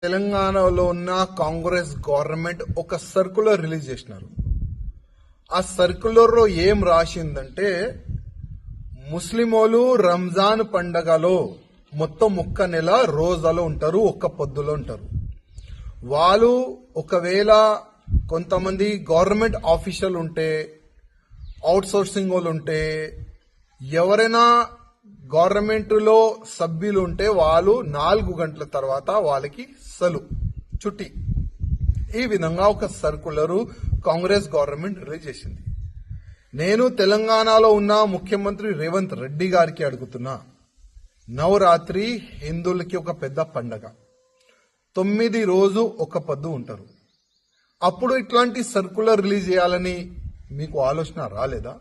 తెలంగాణలో ఉన్న కాంగ్రెస్ గవర్నమెంట్ ఒక సర్కులర్ రిలీజ్ చేసినారు. ఆ సర్కులర్ లో ఏం రాసిందంటే, ముస్లిమోలు రంజాన్ పండగలో మొత్తం ఒక్క నెల రోజాలో ఉంటారు, ఒక్క పొద్దులో ఉంటారు. వాళ్ళు ఒకవేళ కొంతమంది గవర్నమెంట్ ఆఫీషియల్ ఉంటే, అవుట్ సోర్సింగ్ వాళ్ళు ఉంటే, ఎవరైనా గవర్నమెంట్ లో సభ్యులు ఉంటే వాళ్ళు 4 గంటల తర్వాత వాళ్ళకి చుట్టి. ఈ విధంగా ఒక సర్కులరు కాంగ్రెస్ గవర్నమెంట్ రిలీజ్ చేసింది. నేను తెలంగాణలో ఉన్న ముఖ్యమంత్రి రేవంత్ రెడ్డి గారికి అడుగుతున్నా, నవరాత్రి హిందువులకి ఒక పెద్ద పండగ, 9 రోజు ఒక పొద్దు ఉంటారు. అప్పుడు ఇట్లాంటి సర్కులర్ రిలీజ్ చేయాలని మీకు ఆలోచన రాలేదా?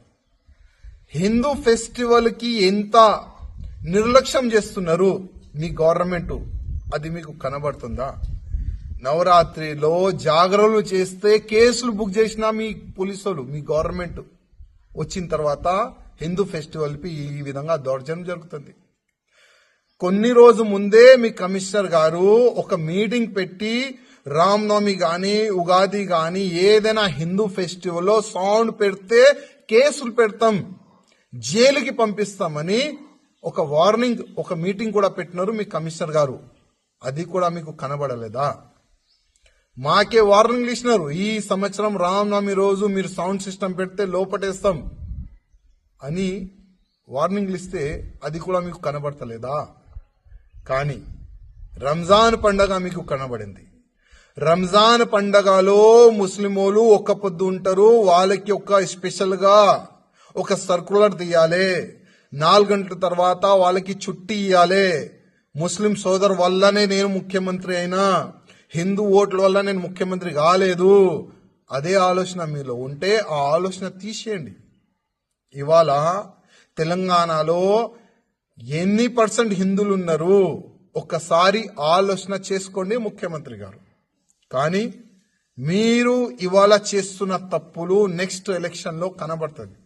హిందూ ఫెస్టివల్ కి ఎంత నిర్లక్ష్యం చేస్తున్నారు మీ గవర్నమెంట్, అది మీకు కనబడుతుందా? నవరాత్రిలో జాగరణలు చేస్తే కేసులు బుక్ చేసిన మీ పోలీసులు, మీ గవర్నమెంట్ వచ్చిన తర్వాత హిందూ ఫెస్టివల్ కి ఈ విధంగా దౌర్జన్యం జరుగుతుంది. కొన్ని రోజు ముందే మీ కమిషనర్ గారు ఒక మీటింగ్ పెట్టి, రామనవమి గాని ఉగాది గాని ఏదైనా హిందూ ఫెస్టివల్ లో సౌండ్ పెడితే కేసులు పెడతాం, జైలుకి పంపిస్తామని ఒక వార్నింగ్, ఒక మీటింగ్ కూడా పెట్టినారు మీ కమిషనర్ గారు. అది కూడా మీకు కనబడలేదా? మాకే వార్నింగ్లు ఇచ్చినారు, ఈ సంవత్సరం రామనవమి రోజు మీరు సౌండ్ సిస్టమ్ పెడితే లోపటేస్తాం అని వార్నింగ్లు ఇస్తే అది కూడా మీకు కనబడతలేదా? కానీ రంజాన్ పండగ మీకు కనబడింది. రంజాన్ పండగలో ముస్లిమోలు ఒక్క పొద్దు ఉంటారు, వాళ్ళకి ఒక స్పెషల్ గా ఒక సర్కులర్ తీయాలి, 4 గంటల తర్వాత వాళ్ళకి చుట్టి ఇవ్వాలి. ముస్లిం సోదరు వల్లనే నేను ముఖ్యమంత్రి అయినా, హిందూ ఓట్ల వల్ల నేను ముఖ్యమంత్రి కాలేదు. అదే ఆలోచన మీలో ఉంటే ఆ ఆలోచన తీసేయండి. ఇవాళ తెలంగాణలో ఎన్ని % హిందువులు ఉన్నారు ఒక్కసారి ఆలోచన చేసుకోండి ముఖ్యమంత్రి గారు. కానీ మీరు ఇవాళ చేస్తున్న తప్పులు నెక్స్ట్ ఎలక్షన్ లో కనబడుతుంది.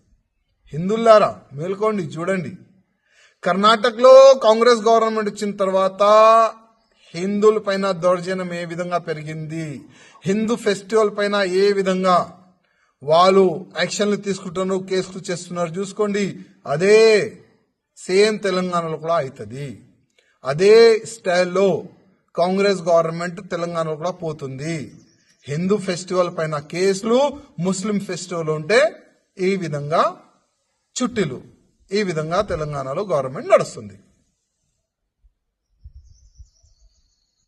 హిందువులారా మేల్కోండి, చూడండి. కర్ణాటకలో కాంగ్రెస్ గవర్నమెంట్ వచ్చిన తర్వాత హిందువుల పైన దౌర్జన్యం ఏ విధంగా పెరిగింది, హిందూ ఫెస్టివల్ పైన ఏ విధంగా వాళ్ళు యాక్షన్లు తీసుకుంటున్నారు, కేసులు చేస్తున్నారు చూసుకోండి. అదే సేమ్ తెలంగాణలో కూడా అవుతుంది. అదే స్టైల్లో కాంగ్రెస్ గవర్నమెంట్ తెలంగాణలో కూడా పోతుంది. హిందూ ఫెస్టివల్ పైన కేసులు, ముస్లిం ఫెస్టివల్ ఉంటే ఈ విధంగా చుట్టీలు, ఈ విధంగా తెలంగాణలో గవర్నమెంట్ నడుస్తుంది.